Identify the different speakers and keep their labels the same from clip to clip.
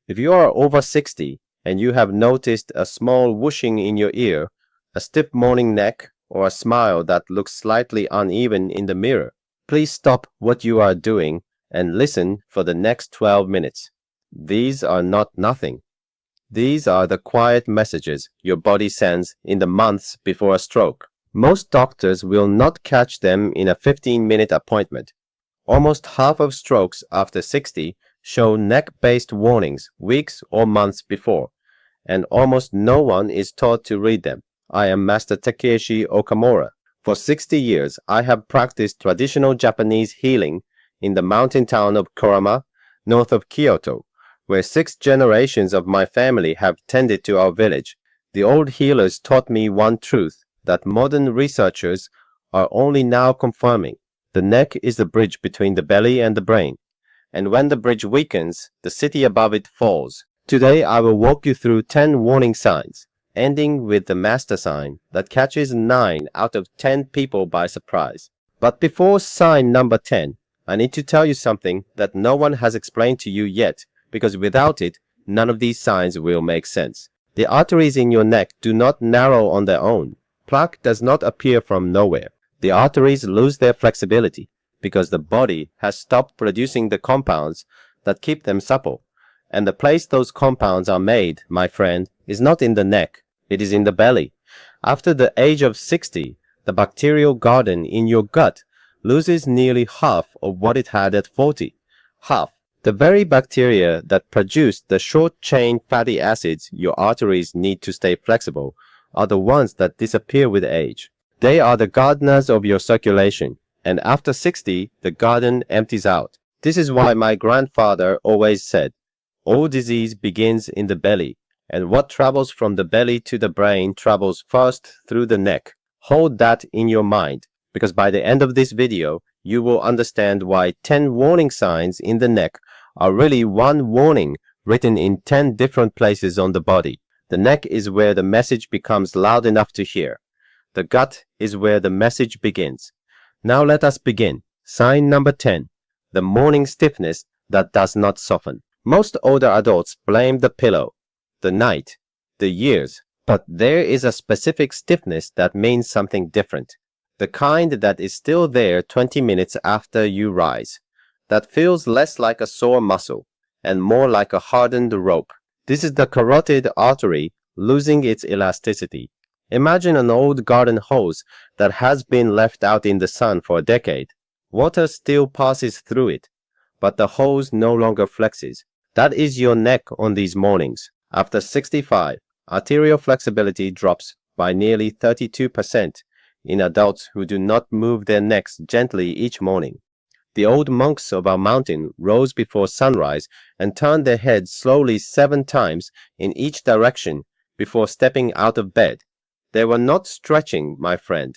Speaker 1: If you are over 60 and you have noticed a small whooshing in your ear, a stiff morning neck, or a smile that looks slightly uneven in the mirror, please stop what you are doing and listen for the next 12 minutes. These are not nothing. These are the quiet messages your body sends in the months before a stroke. Most doctors will not catch them in a 15-minute appointment. Almost half of strokes after 60 show neck-based warnings weeks or months before, and almost no one is taught to read them. I am Master Takeshi Okamura. For 60 years, I have practiced traditional Japanese healing in the mountain town of Kurama, north of Kyoto, where 6 generations of my family have tended to our village. The old healers taught me one truth that modern researchers are only now confirming. The neck is the bridge between the belly and the brain, and when the bridge weakens, the city above it falls. Today I will walk you through 10 warning signs, ending with the master sign that catches 9 out of 10 people by surprise. But before sign number 10, I need to tell you something that no one has explained to you yet, because without it, none of these signs will make sense. The arteries in your neck do not narrow on their own. Plaque does not appear from nowhere. The arteries lose their flexibility because the body has stopped producing the compounds that keep them supple. And the place those compounds are made, my friend, is not in the neck. It is in the belly. After the age of 60, the bacterial garden in your gut loses nearly half of what it had at 40. Half. The very bacteria that produce the short-chain fatty acids your arteries need to stay flexible are the ones that disappear with age. They are the gardeners of your circulation, and after 60, the garden empties out. This is why my grandfather always said, all disease begins in the belly, and what travels from the belly to the brain travels first through the neck. Hold that in your mind, because by the end of this video, you will understand why 10 warning signs in the neck are really one warning written in 10 different places on the body. The neck is where the message becomes loud enough to hear. The gut is where the message begins. Now let us begin. Sign number 10. The morning stiffness that does not soften. Most older adults blame the pillow, the night, the years, but there is a specific stiffness that means something different. The kind that is still there 20 minutes after you rise. That feels less like a sore muscle and more like a hardened rope. This is the carotid artery losing its elasticity. Imagine an old garden hose that has been left out in the sun for a decade. Water still passes through it, but the hose no longer flexes. That is your neck on these mornings. After 65, arterial flexibility drops by nearly 32% in adults who do not move their necks gently each morning. The old monks of our mountain rose before sunrise and turned their heads slowly 7 times in each direction before stepping out of bed. They were not stretching, my friend.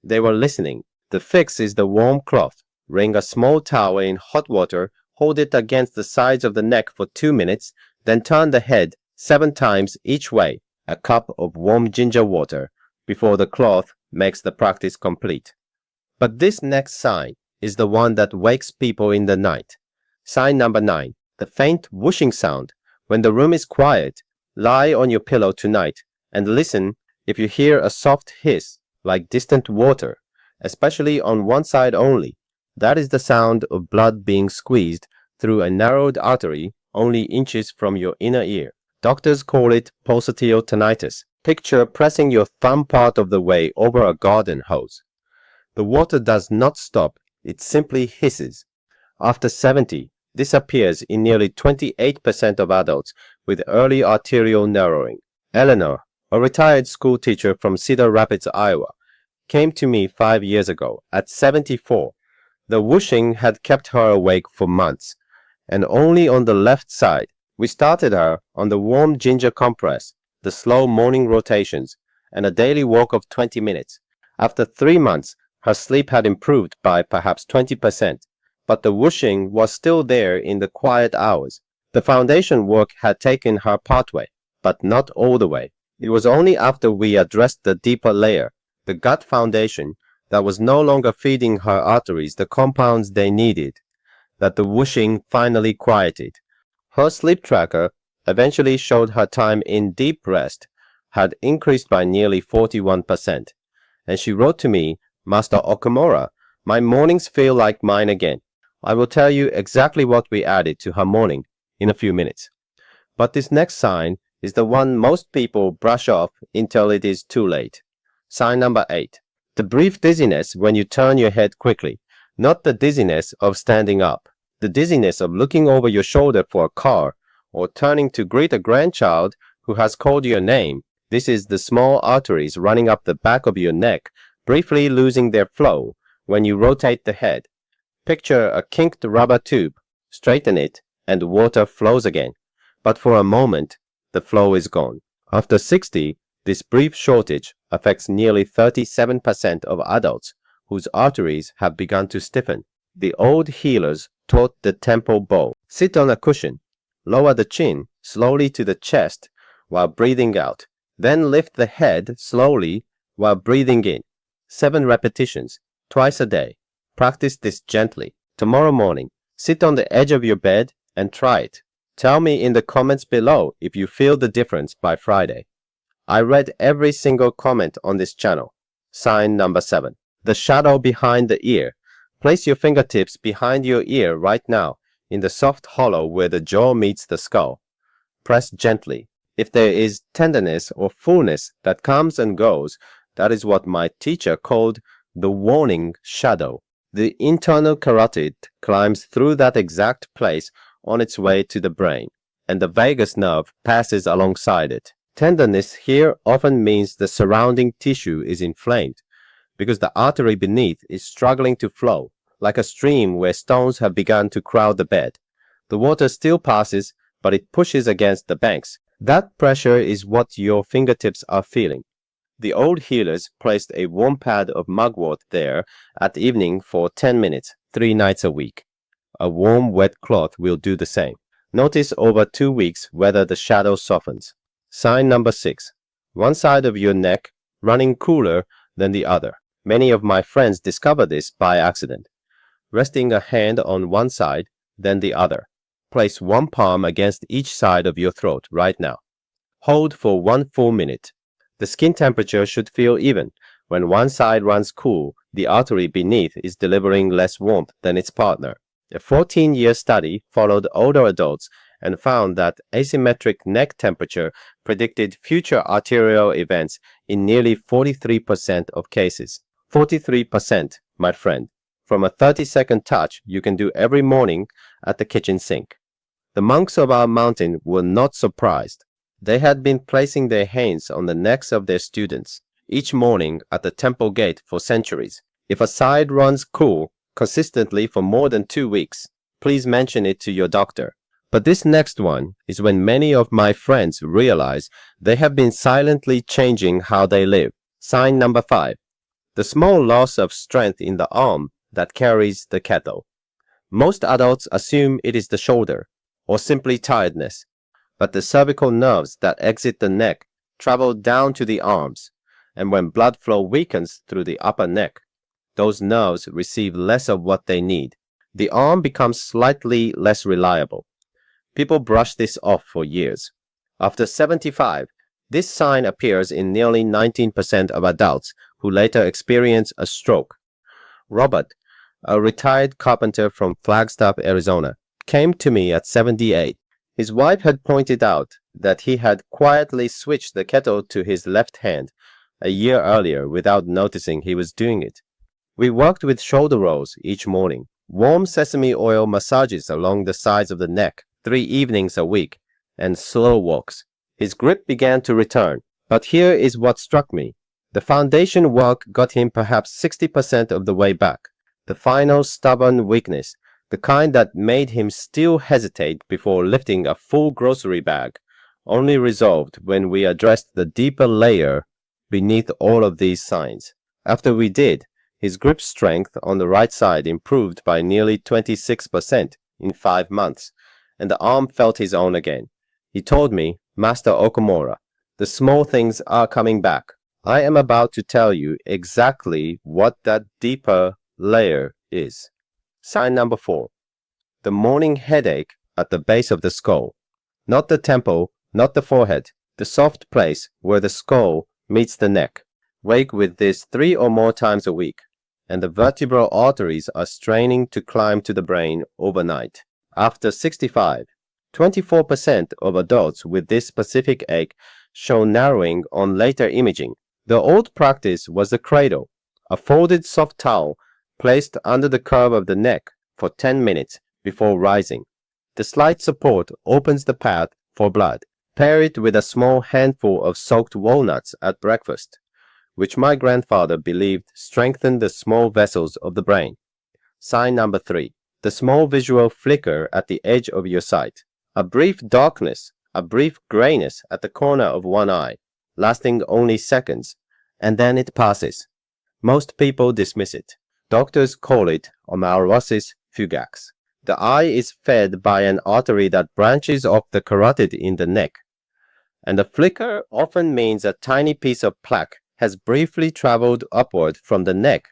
Speaker 1: They were listening. The fix is the warm cloth. Wring a small towel in hot water, hold it against the sides of the neck for 2 minutes, then turn the head 7 times each way, a cup of warm ginger water, before the cloth makes the practice complete. But this next sign is the one that wakes people in the night. Sign number 9, the faint whooshing sound. When the room is quiet, lie on your pillow tonight and listen if you hear a soft hiss like distant water, especially on one side only. That is the sound of blood being squeezed through a narrowed artery only inches from your inner ear. Doctors call it pulsatile tinnitus. Picture pressing your thumb part of the way over a garden hose. The water does not stop, it simply hisses. After 70, this appears in nearly 28% of adults with early arterial narrowing. Eleanor, a retired school teacher from Cedar Rapids, Iowa, came to me 5 years ago at 74. The whooshing had kept her awake for months, and only on the left side. We started her on the warm ginger compress, the slow morning rotations, and a daily walk of 20 minutes. After 3 months, her sleep had improved by perhaps 20%, but the whooshing was still there in the quiet hours. The foundation work had taken her partway, but not all the way. It was only after we addressed the deeper layer, the gut foundation, that was no longer feeding her arteries the compounds they needed, that the whooshing finally quieted. Her sleep tracker eventually showed her time in deep rest had increased by nearly 41%. And she wrote to me, Master Okamura, my mornings feel like mine again. I will tell you exactly what we added to her morning in a few minutes. But this next sign is the one most people brush off until it is too late. Sign number 8. The brief dizziness when you turn your head quickly, not the dizziness of standing up, the dizziness of looking over your shoulder for a car or turning to greet a grandchild who has called your name. This is the small arteries running up the back of your neck briefly losing their flow when you rotate the head. Picture a kinked rubber tube, straighten it, and water flows again. But for a moment, the flow is gone. After 60, this brief shortage affects nearly 37% of adults whose arteries have begun to stiffen. The old healers taught the temple bow. Sit on a cushion, lower the chin slowly to the chest while breathing out. Then lift the head slowly while breathing in. 7 repetitions, twice a day. Practice this gently. Tomorrow morning, sit on the edge of your bed and try it. Tell me in the comments below if you feel the difference by Friday. I read every single comment on this channel. Sign number 7. The shadow behind the ear. Place your fingertips behind your ear right now in the soft hollow where the jaw meets the skull. Press gently. If there is tenderness or fullness that comes and goes, that is what my teacher called the warning shadow. The internal carotid climbs through that exact place on its way to the brain, and the vagus nerve passes alongside it. Tenderness here often means the surrounding tissue is inflamed, because the artery beneath is struggling to flow, like a stream where stones have begun to crowd the bed. The water still passes, but it pushes against the banks. That pressure is what your fingertips are feeling. The old healers placed a warm pad of mugwort there at evening for 10 minutes, 3 nights a week. A warm, wet cloth will do the same. Notice over 2 weeks whether the shadow softens. Sign number 6. One side of your neck running cooler than the other. Many of my friends discover this by accident. Resting a hand on one side, then the other. Place one palm against each side of your throat right now. Hold for 1 full minute. The skin temperature should feel even. When one side runs cool, the artery beneath is delivering less warmth than its partner. A 14-year study followed older adults and found that asymmetric neck temperature predicted future arterial events in nearly 43% of cases. 43%, my friend, from a 30-second touch you can do every morning at the kitchen sink. The monks of our mountain were not surprised. They had been placing their hands on the necks of their students each morning at the temple gate for centuries. If a side runs cool consistently for more than 2 weeks, please mention it to your doctor. But this next one is when many of my friends realize they have been silently changing how they live. Sign number 5. The small loss of strength in the arm that carries the kettle. Most adults assume it is the shoulder or simply tiredness, but the cervical nerves that exit the neck travel down to the arms, and when blood flow weakens through the upper neck, those nerves receive less of what they need. The arm becomes slightly less reliable. People brush this off for years. After 75, this sign appears in nearly 19% of adults who later experience a stroke. Robert, a retired carpenter from Flagstaff, Arizona, came to me at 78. His wife had pointed out that he had quietly switched the kettle to his left hand a year earlier without noticing he was doing it. We worked with shoulder rolls each morning, warm sesame oil massages along the sides of the neck 3 evenings a week, and slow walks. His grip began to return. But here is what struck me. The foundation work got him perhaps 60% of the way back. The final stubborn weakness, the kind that made him still hesitate before lifting a full grocery bag, only resolved when we addressed the deeper layer beneath all of these signs. After we did, his grip strength on the right side improved by nearly 26% in 5 months, and the arm felt his own again. He told me, Master Okamura, the small things are coming back. I am about to tell you exactly what that deeper layer is. Sign number 4. The morning headache at the base of the skull. Not the temple, not the forehead, the soft place where the skull meets the neck. Wake with this 3 or more times a week, and the vertebral arteries are straining to climb to the brain overnight. After 65, 24% of adults with this specific ache show narrowing on later imaging. The old practice was the cradle, a folded soft towel placed under the curve of the neck for 10 minutes before rising. The slight support opens the path for blood. Pair it with a small handful of soaked walnuts at breakfast, which my grandfather believed strengthened the small vessels of the brain. Sign number 3. The small visual flicker at the edge of your sight. A brief darkness, a brief grayness at the corner of one eye, lasting only seconds, and then it passes. Most people dismiss it. Doctors call it amaurosis fugax. The eye is fed by an artery that branches off the carotid in the neck, and the flicker often means a tiny piece of plaque has briefly traveled upward from the neck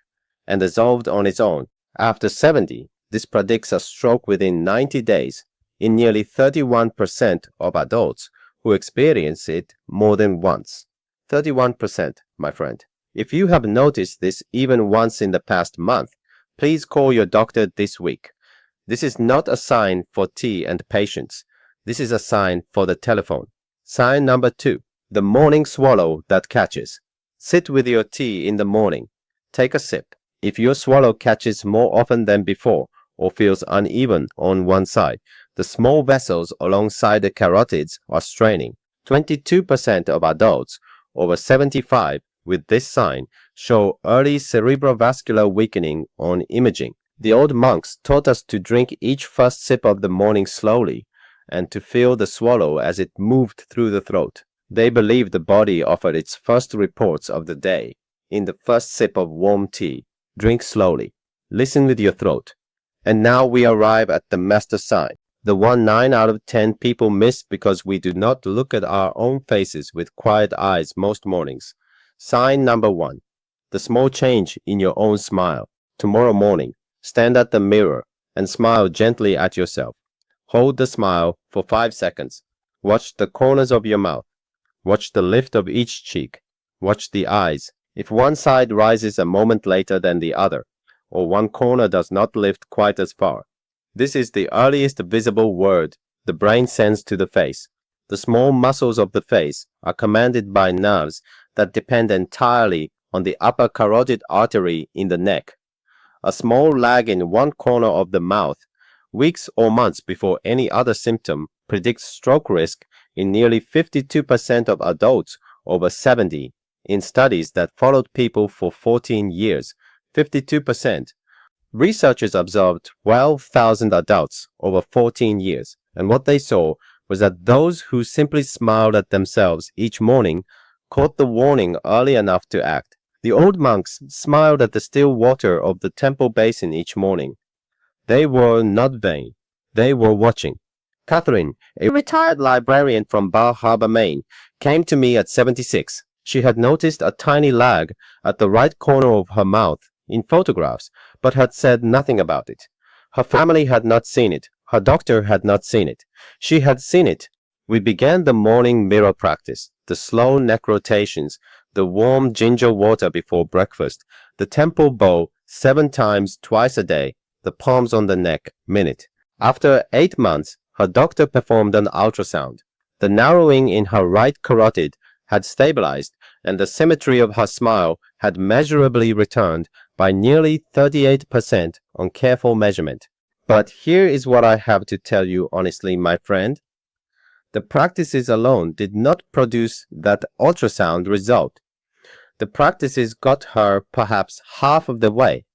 Speaker 1: and dissolved on its own. After 70, this predicts a stroke within 90 days in nearly 31% of adults who experience it more than once. 31%, my friend. If you have noticed this even once in the past month, please call your doctor this week. This is not a sign for tea and patience. This is a sign for the telephone. Sign number 2. The morning swallow that catches. Sit with your tea in the morning. Take a sip. If your swallow catches more often than before or feels uneven on one side, the small vessels alongside the carotids are straining. 22% of adults over 75 with this sign show early cerebrovascular weakening on imaging. The old monks taught us to drink each first sip of the morning slowly and to feel the swallow as it moved through the throat. They believed the body offered its first reports of the day in the first sip of warm tea. Drink slowly. Listen with your throat. And now we arrive at the master sign, the one 9 out of 10 people miss because we do not look at our own faces with quiet eyes most mornings. Sign number 1. The small change in your own smile. Tomorrow morning, stand at the mirror and smile gently at yourself. Hold the smile for 5 seconds. Watch the corners of your mouth. Watch the lift of each cheek. Watch the eyes. If one side rises a moment later than the other, or one corner does not lift quite as far, this is the earliest visible word the brain sends to the face. The small muscles of the face are commanded by nerves that depend entirely on the upper carotid artery in the neck. A small lag in one corner of the mouth, weeks or months before any other symptom, predicts stroke risk in nearly 52% of adults over 70 in studies that followed people for 14 years. 52%. Researchers observed 12,000 adults over 14 years, and what they saw was that those who simply smiled at themselves each morning caught the warning early enough to act. The old monks smiled at the still water of the temple basin each morning. They were not vain. They were watching. Catherine, a retired librarian from Bar Harbor, Maine, came to me at 76. She had noticed a tiny lag at the right corner of her mouth in photographs, but had said nothing about it. Her family had not seen it. Her doctor had not seen it. She had seen it. We began the morning mirror practice, the slow neck rotations, the warm ginger water before breakfast, the temple bow 7 times twice a day, the palms on the neck, minute. After 8 months, her doctor performed an ultrasound. The narrowing in her right carotid had stabilized, and the symmetry of her smile had measurably returned by nearly 38% on careful measurement. But here is what I have to tell you honestly, my friend. The practices alone did not produce that ultrasound result. The practices got her perhaps half of the way.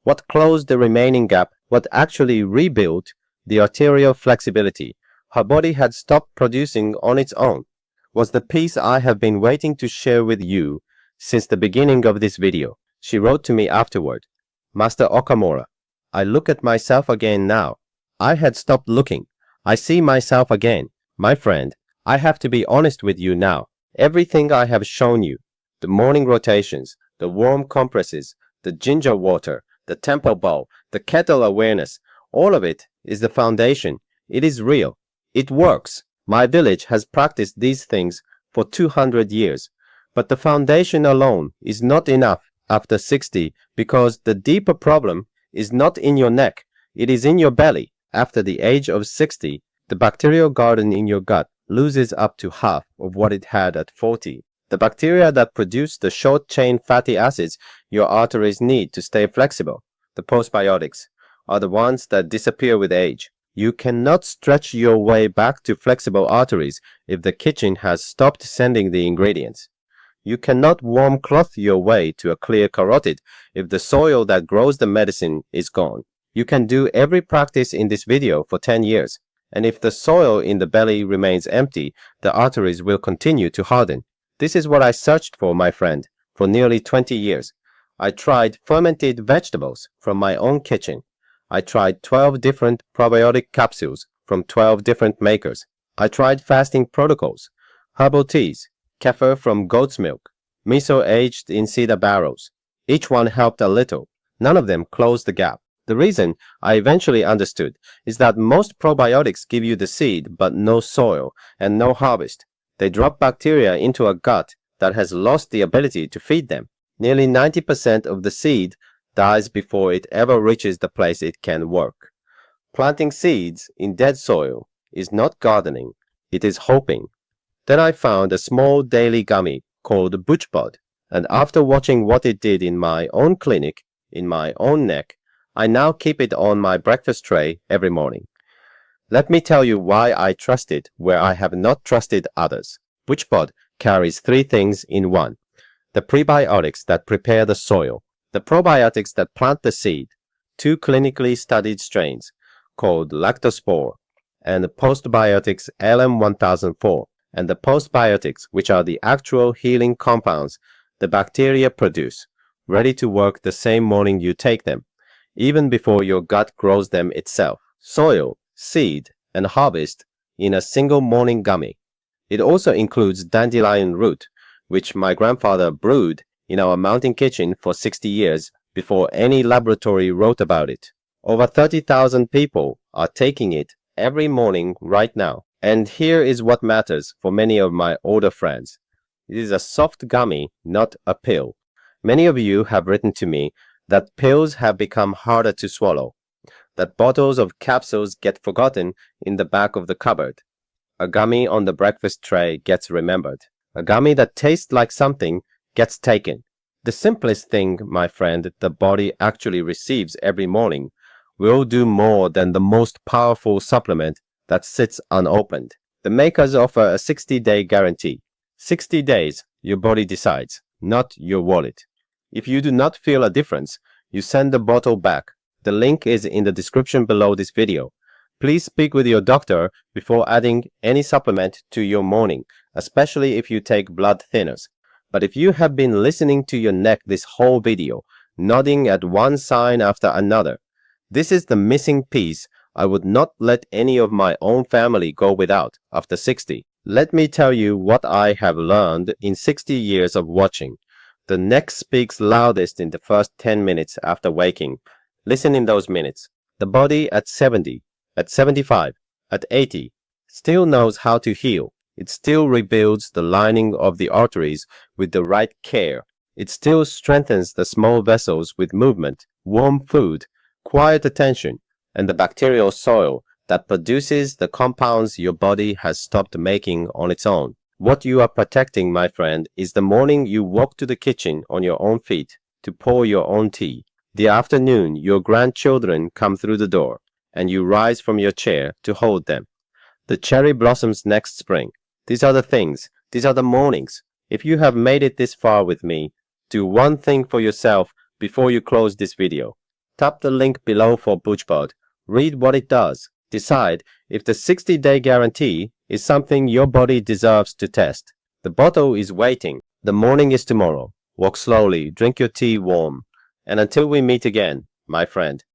Speaker 1: What closed the remaining gap, what actually rebuilt the arterial flexibility her body had stopped producing on its own, was the piece I have been waiting to share with you since the beginning of this video. She wrote to me afterward, Master Okamura, I look at myself again now. I had stopped looking. I see myself again. My friend, I have to be honest with you now. Everything I have shown you, the morning rotations, the warm compresses, the ginger water, the temple bow, the kettle awareness, all of it is the foundation. It is real. It works. My village has practiced these things for 200 years, but the foundation alone is not enough after 60 because the deeper problem is not in your neck, it is in your belly. After the age of 60, the bacterial garden in your gut loses up to half of what it had at 40. The bacteria that produce the short-chain fatty acids your arteries need to stay flexible, the postbiotics, are the ones that disappear with age. You cannot stretch your way back to flexible arteries if the kitchen has stopped sending the ingredients. You cannot warm cloth your way to a clear carotid if the soil that grows the medicine is gone. You can do every practice in this video for 10 years, and if the soil in the belly remains empty, the arteries will continue to harden. This is what I searched for, my friend, for nearly 20 years. I tried fermented vegetables from my own kitchen. I tried 12 different probiotic capsules from 12 different makers. I tried fasting protocols, herbal teas, kefir from goat's milk, miso aged in cedar barrels. Each one helped a little. None of them closed the gap. The reason I eventually understood is that most probiotics give you the seed but no soil and no harvest. They drop bacteria into a gut that has lost the ability to feed them. Nearly 90% of the seed dies before it ever reaches the place it can work. Planting seeds in dead soil is not gardening, it is hoping. Then I found a small daily gummy called BoochBod, and after watching what it did in my own clinic, in my own neck, I now keep it on my breakfast tray every morning. Let me tell you why I trust it where I have not trusted others. BoochBod carries three things in one: the prebiotics that prepare the soil, the probiotics that plant the seed, two clinically studied strains called lactospore, and the postbiotics LM1004, and the postbiotics, which are the actual healing compounds the bacteria produce, ready to work the same morning you take them, even before your gut grows them itself. Soil, seed, and harvest in a single morning gummy. It also includes dandelion root, which my grandfather brewed in our mountain kitchen for 60 years before any laboratory wrote about it. Over 30,000 people are taking it every morning right now. And here is what matters for many of my older friends. It is a soft gummy, not a pill. Many of you have written to me that pills have become harder to swallow, that bottles of capsules get forgotten in the back of the cupboard. A gummy on the breakfast tray gets remembered. A gummy that tastes like something gets taken. The simplest thing, my friend, the body actually receives every morning will do more than the most powerful supplement that sits unopened. The makers offer a 60-day guarantee. 60 days, your body decides, not your wallet. If you do not feel a difference, you send the bottle back. The link is in the description below this video. Please speak with your doctor before adding any supplement to your morning, especially if you take blood thinners. But if you have been listening to your neck this whole video, nodding at one sign after another, this is the missing piece I would not let any of my own family go without after 60. Let me tell you what I have learned in 60 years of watching. The neck speaks loudest in the first 10 minutes after waking. Listen in those minutes. The body at 70, at 75, at 80 still knows how to heal. It still rebuilds the lining of the arteries with the right care. It still strengthens the small vessels with movement, warm food, quiet attention, and the bacterial soil that produces the compounds your body has stopped making on its own. What you are protecting, my friend, is the morning you walk to the kitchen on your own feet to pour your own tea. The afternoon your grandchildren come through the door and you rise from your chair to hold them. The cherry blossoms next spring. These are the things. These are the mornings. If you have made it this far with me, do one thing for yourself before you close this video. Tap the link below for BoochBod. Read what it does. Decide if the 60-day guarantee is something your body deserves to test. The bottle is waiting. The morning is tomorrow. Walk slowly, drink your tea warm. And until we meet again, my friend,